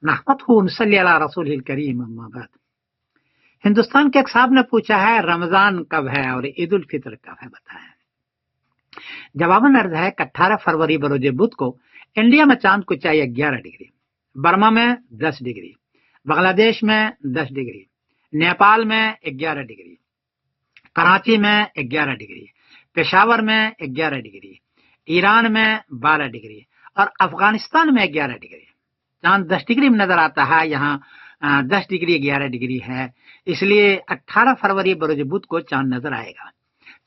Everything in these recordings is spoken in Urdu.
نحمدہ ونصلی علی رسول الکریم اما بعد۔ ہندوستان کے ایک صاحب نے پوچھا ہے رمضان کب ہے اور عید الفطر کب ہے بتائیں۔ جواباً عرض ہے کہ 18 فروری بروز بدھ کو انڈیا میں چاند کو چاہیے 11 ڈگری، برما میں 10 ڈگری، بنگلہ دیش میں 10 ڈگری، نیپال میں 11 ڈگری، کراچی میں 11 ڈگری، پشاور میں 11 ڈگری، ایران میں 12 ڈگری اور افغانستان میں 11 ڈگری۔ چاند 10 ڈگری میں نظر آتا ہے، یہاں 10 ڈگری 11 ڈگری ہے، اس لیے 18 فروری بروز بدھ کو چاند نظر آئے گا۔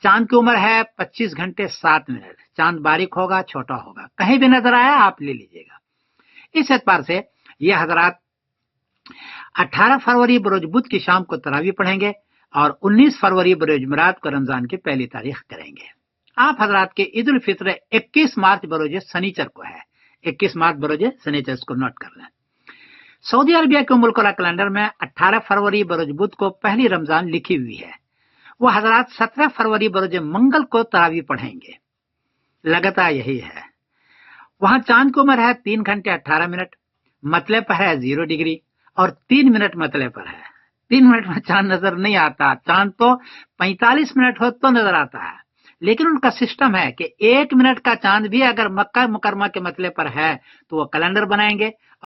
چاند کی عمر ہے 25 گھنٹے 7 منٹ، چاند باریک ہوگا چھوٹا ہوگا، کہیں بھی نظر آیا آپ لے لیجئے گا۔ اس اعتبار سے یہ حضرات 18 فروری بروز بدھ کی شام کو تراویح پڑھیں گے اور 19 فروری بروز جمعرات کو رمضان کی پہلی تاریخ کریں گے۔ آپ حضرات کے عید الفطر 21 مارچ بروز سنیچر کو ہے، 21 مارچ بروز سنیچر کو نوٹ کر لیں۔ سعودی عربیہ کے ام القریٰ کیلنڈر میں 18 فروری بروز بدھ کو پہلی رمضان لکھی ہوئی ہے، وہ حضرات 17 فروری بروز منگل کو تراویح پڑھیں گے۔ لگتا یہی ہے، وہاں چاند کی عمر ہے 3 گھنٹے 18 منٹ، مطلع پر ہے 0 ڈگری اور 3 منٹ مطلع پر ہے۔ 3 منٹ میں چاند نظر نہیں آتا، چاند تو 45 منٹ ہو تو نظر آتا ہے، لیکن ان کا سسٹم ہے کہ 1 منٹ کا چاند بھی اگر مکہ مکرمہ کے مطلع پر ہے تو وہ کیلنڈر بنائیں گے